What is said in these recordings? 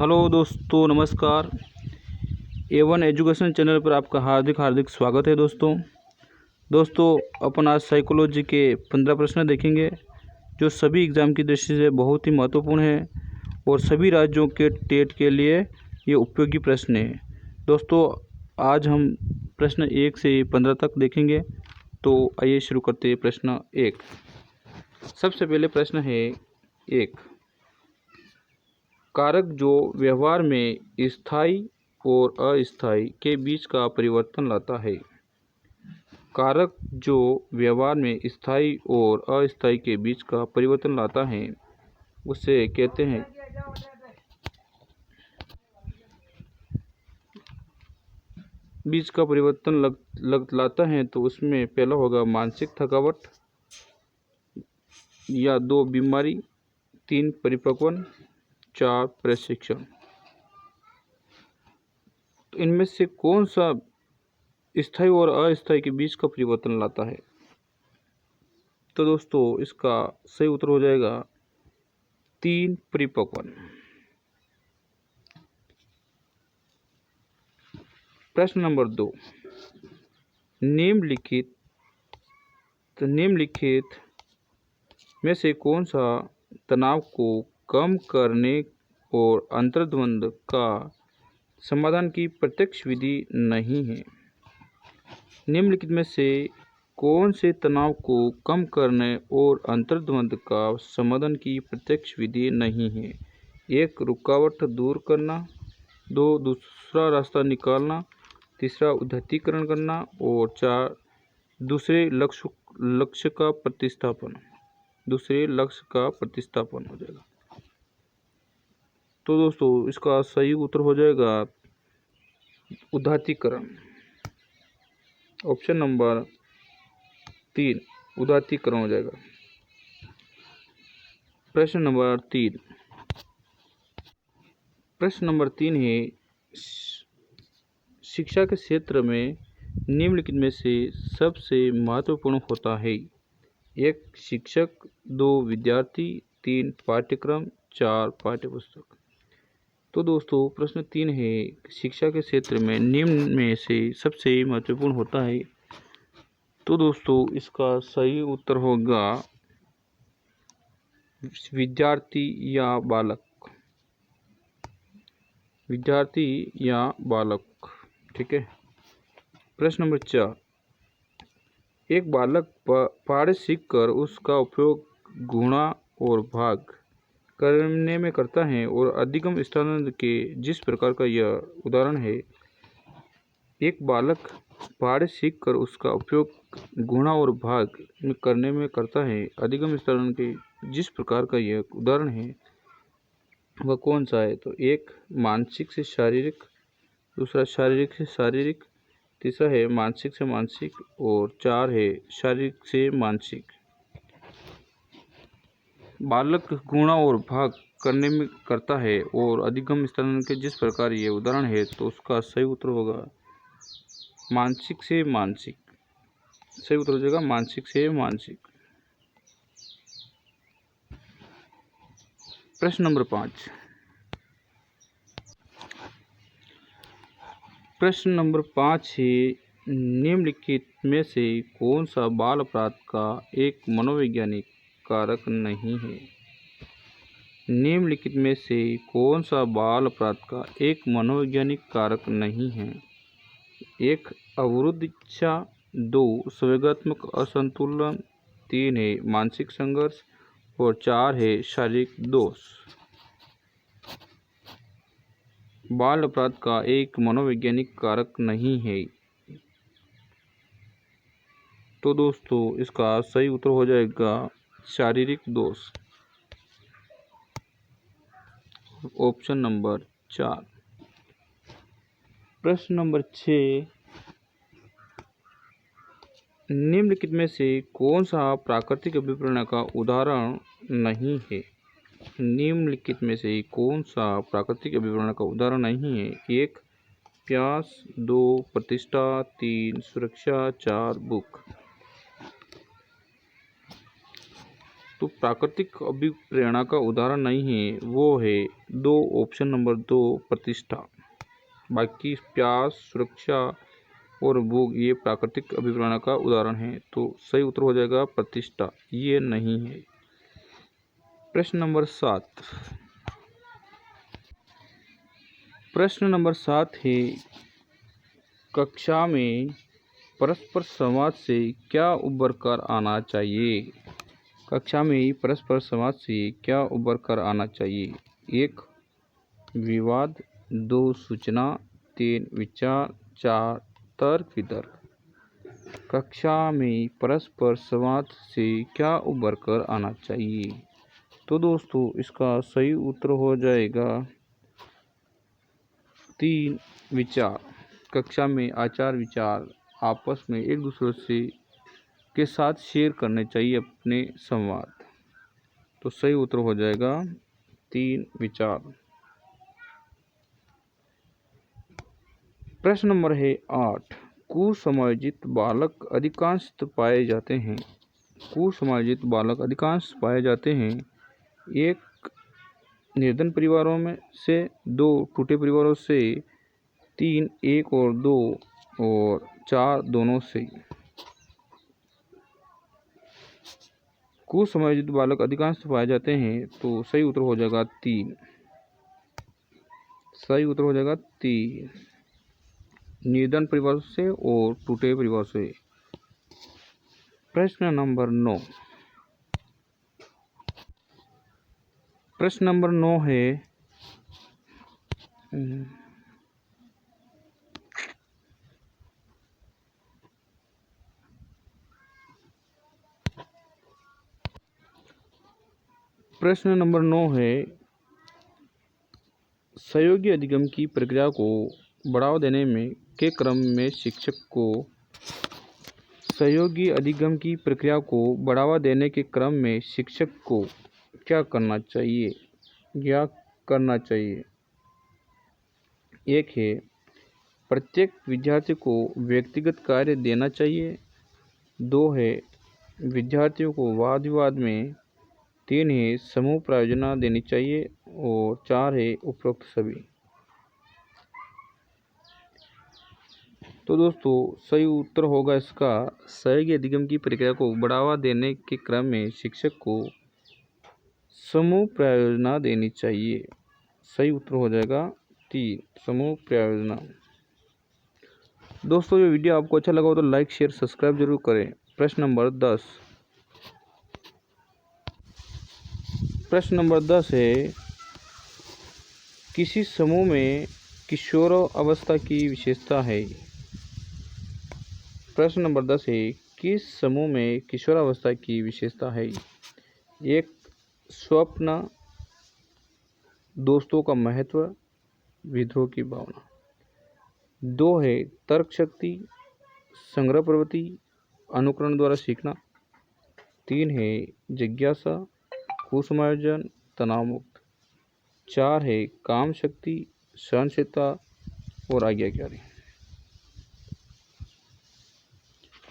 Hello दोस्तों, नमस्कार। A1 education channel पर आपका हार्दिक स्वागत है। दोस्तों अपन आज साइकोलॉजी के 15 प्रश्न देखेंगे जो सभी एग्ज़ाम की दृष्टि से बहुत ही महत्वपूर्ण है और सभी राज्यों के टेट के लिए ये उपयोगी प्रश्न है। दोस्तों आज हम प्रश्न 1 से 15 तक देखेंगे। तो आइए शुरू करते हैं। प्रश्न 1। सबसे पहले प्रश्न है 1। कारक जो व्यवहार में स्थायी और अस्थायी के बीच का परिवर्तन लाता है। कारक जो व्यवहार में स्थायी और अस्थायी के बीच का परिवर्तन लाता है उसे कहते हैं बीच का परिवर्तन लाता है। तो उसमें पहला होगा मानसिक थकावट, या 2 बीमारी, 3 परिपक्वन, 4 प्रशिक्षण। तो इनमें से कौन सा स्थायी और अस्थायी के बीच का परिवर्तन लाता है? तो दोस्तों इसका सही उत्तर हो जाएगा 3 परिपक्वन। प्रश्न नंबर 2। निम्नलिखित में से कौन सा तनाव को कम करने और अंतर्द्वंद का समाधान की प्रत्यक्ष विधि नहीं है? निम्नलिखित में से कौन से तनाव को कम करने और अंतर्द्वंद का समाधान की प्रत्यक्ष विधि नहीं है? 1 रुकावट दूर करना, 2 दूसरा रास्ता निकालना, 3 उद्धृतीकरण करना और 4 दूसरे लक्ष्य का प्रतिस्थापन हो जाएगा। तो दोस्तों इसका सही उत्तर हो जाएगा उदात्तीकरण। ऑप्शन नंबर 3 उदात्तीकरण हो जाएगा। प्रश्न नंबर 3 है शिक्षा के क्षेत्र में निम्नलिखित में से सबसे महत्वपूर्ण होता है? 1 शिक्षक, 2 विद्यार्थी, 3 पाठ्यक्रम, 4 पाठ्यपुस्तक। तो दोस्तों प्रश्न 3 है शिक्षा के क्षेत्र में निम्न में से सबसे महत्वपूर्ण होता है। तो दोस्तों इसका सही उत्तर होगा विद्यार्थी या बालक। ठीक है। प्रश्न नंबर 4। एक बालक पाठ सीखकर उसका उपयोग गुणा और भाग करने में करता है और अधिगम स्थानांतरण के जिस प्रकार का यह उदाहरण है। एक बालक पाठ सीखकर उसका उपयोग गुणा और भाग करने में करता है, अधिगम स्थानांतरण के जिस प्रकार का यह उदाहरण है वह कौन सा है? तो 1 मानसिक से शारीरिक, दूसरा शारीरिक से शारीरिक, तीसरा है मानसिक से मानसिक और 4 है शारीरिक से मानसिक। बालक गुणा और भाग करने में करता है और अधिगम स्थानांतरण के जिस प्रकार ये उदाहरण है। तो उसका सही उत्तर होगा मानसिक से मानसिक। सही उत्तर हो जाएगा मानसिक से मानसिक। प्रश्न नंबर 5। प्रश्न नंबर 5 है निम्नलिखित में से कौन सा बाल अपराध का एक मनोवैज्ञानिक कारक नहीं है? निम्नलिखित में से कौन सा बाल अपराध का एक मनोवैज्ञानिक कारक नहीं है? 1 अवरुद्ध इच्छा, 2 संवेगात्मक असंतुलन, 3 है मानसिक संघर्ष और 4 है शारीरिक दोष। बाल अपराध का एक मनोवैज्ञानिक कारक नहीं है। तो दोस्तों इसका सही उत्तर हो जाएगा शारीरिक दोष। Option number 4। प्रश्न नंबर 6। निम्नलिखित में से कौन सा प्राकृतिक अभिप्रेरणा का उदाहरण नहीं है? निम्नलिखित में से कौन सा प्राकृतिक अभिप्रेरणा का उदाहरण नहीं है? 1 प्यास, 2 प्रतिष्ठा, 3 सुरक्षा, 4 भूख। तो प्राकृतिक अभिप्रेरणा का उदाहरण नहीं है, वो है दो, ऑप्शन नंबर 2 प्रतिष्ठा। बाकी प्यास, सुरक्षा और भोग ये प्राकृतिक अभिप्रेरणा का उदाहरण है। तो सही उत्तर हो जाएगा प्रतिष्ठा, ये नहीं है। प्रश्न नंबर 7। प्रश्न नंबर 7 है, कक्षा में परस्पर संवाद से क्या उभर कर आना चाहिए? कक्षा में परस्पर संवाद से क्या उभर कर आना चाहिए? 1 विवाद, 2 सूचना, 3 विचार, 4 तर्क वितर्क। कक्षा में परस्पर संवाद से क्या उभर कर आना चाहिए? तो दोस्तों इसका सही उत्तर हो जाएगा 3 विचार। कक्षा में आचार विचार आपस में एक दूसरे से के साथ शेयर करने चाहिए अपने संवाद। तो सही उत्तर हो जाएगा 3 विचार। प्रश्न नंबर है 8। कुसमायोजित बालक अधिकांशतः पाए जाते हैं। कुसमायोजित बालक अधिकांश पाए जाते हैं। 1 निर्धन परिवारों में से, 2 टूटे परिवारों से, 3 1 और 2 और 4 दोनों से। कुसमायोजित बालक अधिकांश पाए जाते हैं, तो सही उत्तर हो जाएगा 3। सही उत्तर हो जाएगा 3, निर्धन परिवार से और टूटे परिवार से। प्रश्न नंबर 9। प्रश्न नंबर 9 है, प्रश्न नंबर 9 है, सहयोगी अधिगम की प्रक्रिया को बढ़ावा देने में के क्रम में शिक्षक को सहयोगी अधिगम की प्रक्रिया को बढ़ावा देने के क्रम में शिक्षक को क्या करना चाहिए या करना चाहिए? 1 है, प्रत्येक विद्यार्थी को व्यक्तिगत कार्य देना चाहिए। 2 है, विद्यार्थियों को वाद विवाद में। 3 है, समूह प्रायोजना देनी चाहिए। और 4 है, उपरोक्त सभी। तो दोस्तों सही उत्तर होगा इसका सहयोगी अधिगम की प्रक्रिया को बढ़ावा देने के क्रम में शिक्षक को समूह प्रायोजना देनी चाहिए। सही उत्तर हो जाएगा 3, समूह प्रायोजना। दोस्तों ये वीडियो आपको अच्छा लगा हो तो लाइक शेयर सब्सक्राइब जरूर करें। प्रश्न नंबर 10। प्रश्न नंबर 10 है, किसी समूह में किशोर अवस्था की विशेषता है। प्रश्न नंबर 10 है, किस समूह में किशोरावस्था की विशेषता है? 1 स्वप्न, दोस्तों का महत्व, विद्रोह की भावना। 2 है तर्क शक्ति, संग्रह प्रवृत्ति, अनुकरण द्वारा सीखना। 3 है जिज्ञासा, कुसमायोजन, तनाव मुक्त। 4 है काम शक्ति, सहनशीलता और आज्ञाकारी।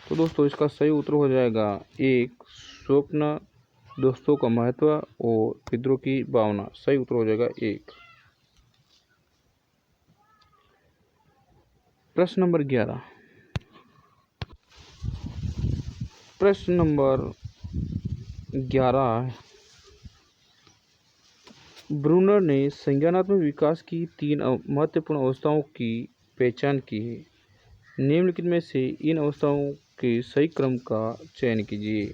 तो दोस्तों इसका सही उत्तर हो जाएगा 1 स्वप्न, दोस्तों का महत्व और विद्रोह की भावना। सही उत्तर हो जाएगा 1। प्रश्न नंबर 11। प्रश्न नंबर 11, ब्रूनर ने संज्ञानात्मक विकास की 3 महत्वपूर्ण अवस्थाओं की पहचान की है। निम्नलिखित में से इन अवस्थाओं के सही क्रम का चयन कीजिए।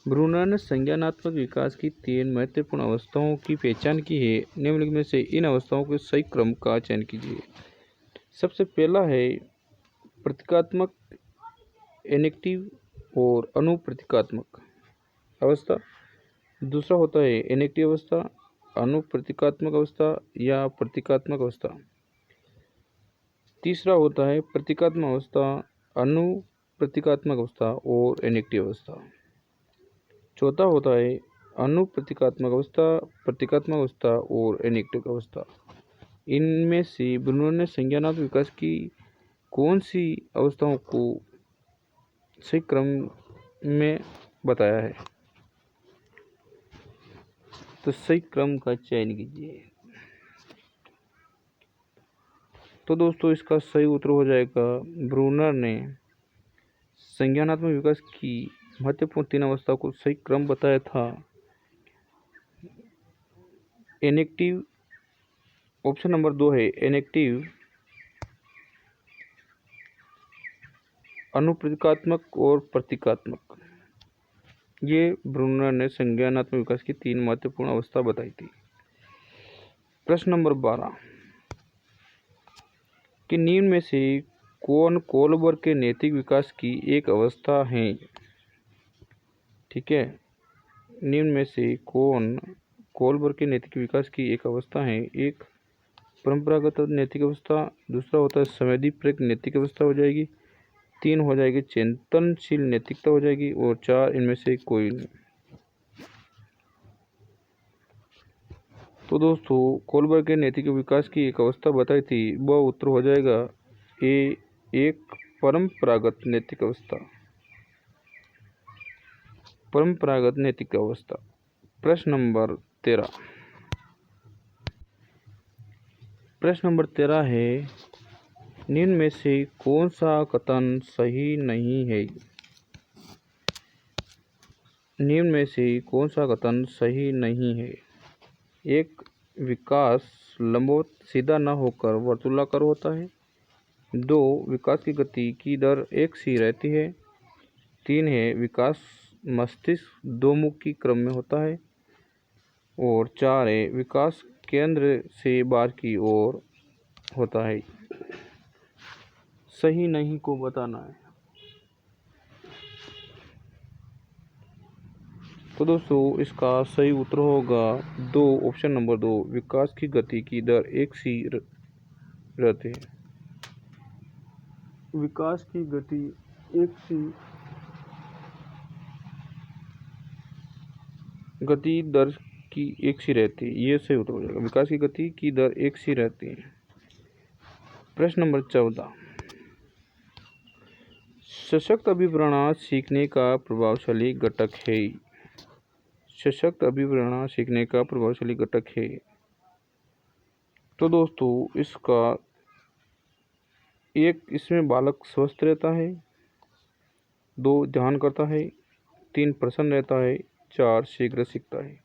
ब्रूनर ने संज्ञानात्मक विकास की 3 महत्वपूर्ण अवस्थाओं की पहचान की है। निम्नलिखित में से इन अवस्थाओं के सही क्रम का चयन कीजिए। सबसे पहला है प्रतीकात्मक, इनेक्टिव और अनुप्रतीकात्मक अवस्था। दूसरा होता है इनेक्टिव अवस्था, अनुप्रतीकात्मक अवस्था या प्रतीकात्मक अवस्था। तीसरा होता है प्रतीकात्मक अवस्था, अनुप्रतीकात्मक अवस्था और इनेक्टिव अवस्था। चौथा होता है अनुप्रतीकात्मक अवस्था, प्रतीकात्मक अवस्था और इनेक्टिव अवस्था। इनमें से ब्रूनर ने संज्ञानात्मक विकास की कौन सी अवस्थाओं को सही क्रम में बताया है? तो सही क्रम का चयन कीजिए। तो दोस्तों इसका सही उत्तर हो जाएगा, ब्रूनर ने संज्ञानात्मक विकास की महत्वपूर्ण 3 अवस्था को सही क्रम बताया था। इनेक्टिव, ऑप्शन नंबर 2 है इनेक्टिव, अनुप्रतीकात्मक और प्रतीकात्मक। ये ब्रूनर ने संज्ञानात्मक विकास की 3 महत्वपूर्ण अवस्था बताई थी। प्रश्न नंबर 12 कि निम्न में से कौन कोलबर के नैतिक विकास की एक अवस्था है? ठीक है, निम्न में से कौन कोलबर के नैतिक विकास की एक अवस्था है? एक परंपरागत नैतिक अवस्था, दूसरा होता है संवेदी प्रेरक नैतिक अवस्था हो जाएगी, 3 हो जाएगी चिंतनशील नैतिकता हो जाएगी, और 4 इनमें से कोई नहीं। तो दोस्तों कोलबर के नैतिक विकास की एक अवस्था बताई थी, वह उत्तर हो जाएगा ए, एक परंपरागत नैतिक अवस्था, परंपरागत नैतिक अवस्था। प्रश्न नंबर 13, प्रश्न नंबर 13 है निम्न में से कौन सा कथन सही नहीं है? निम्न में से कौन सा कथन सही नहीं है? एक, विकास लंबवत सीधा न होकर वर्तुलाकार होता है। 2, विकास की गति की दर एक सी रहती है। 3 है विकास मस्तिष्क दो मुखी क्रम में होता है। और 4 है विकास केंद्र से बाहर की ओर होता है। सही नहीं को बताना है। तो दोस्तों इसका सही उत्तर होगा 2, ऑप्शन नंबर 2, विकास की गति की दर एक सी रहती है। विकास की गति एक सी गति दर की एक सी रहती है, ये सही उत्तर हो जाएगा। विकास की गति की दर एक सी रहती है। प्रश्न नंबर 14, सशक्त अभिप्रेरणा सीखने का प्रभावशाली घटक है। सशक्त अभिप्रेरणा सीखने का प्रभावशाली घटक है। तो दोस्तों इसका एक, इसमें बालक स्वस्थ रहता है। 2, ध्यान करता है। 3, प्रसन्न रहता है। 4, शीघ्र सीखता है।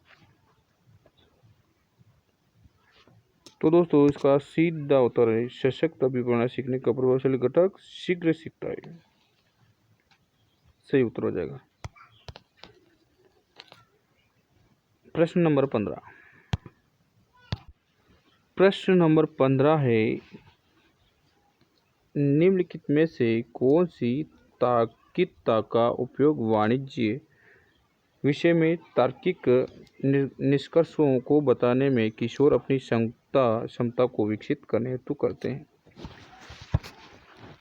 तो दोस्तों इसका सीधा उत्तर है सशक्त अभिप्रेरणा सीखने का प्रभावशाली घटक शीघ्र सीखता है। सही उत्तर हो जाएगा। प्रश्न नंबर 15, प्रश्न नंबर 15 है निम्नलिखित में से कौन सी तार्किकता का उपयोग वाणिज्य विषय में तार्किक निष्कर्षों को बताने में किशोर अपनी क्षमता को विकसित करने हेतु करते हैं?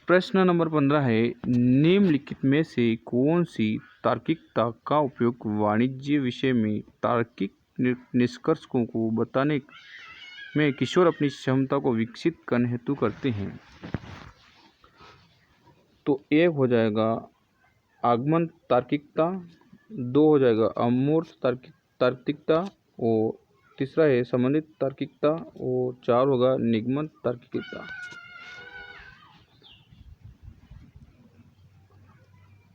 प्रश्न नंबर 15 है निम्नलिखित में से कौन सी तार्किकता का उपयोग वाणिज्य विषय में तार्किक निष्कर्षों को बताने में किशोर अपनी क्षमता को विकसित करने हेतु करते हैं? तो एक हो जाएगा आगमन तार्किकता, 2 हो जाएगा अमूर्त तार्किकता, और तीसरा है संबंधित तार्किकता, और 4 होगा निगमन तार्किकता।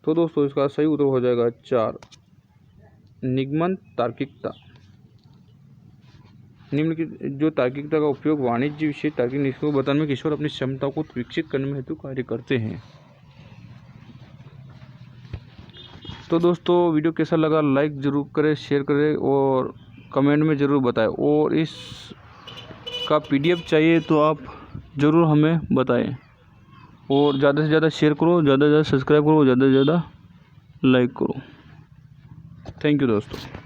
तो दोस्तों इसका सही उत्तर हो जाएगा 4, निगमन तार्किकता। निम्नलिखित जो तार्किकता का उपयोग वाणिज्य विषय तार्किक निष्कर्षों को बताने में किशोर अपनी क्षमता को विकसित करने में हेतु कार्य करते हैं। तो दोस्तों वीडियो कैसा लगा लाइक ज़रूर करें, शेयर करें और कमेंट में ज़रूर बताएं। और इस का PDF चाहिए तो आप ज़रूर हमें बताएं। और ज़्यादा से ज़्यादा शेयर करो, ज़्यादा से ज़्यादा सब्सक्राइब करो, ज़्यादा से ज़्यादा लाइक करो। थैंक यू दोस्तों।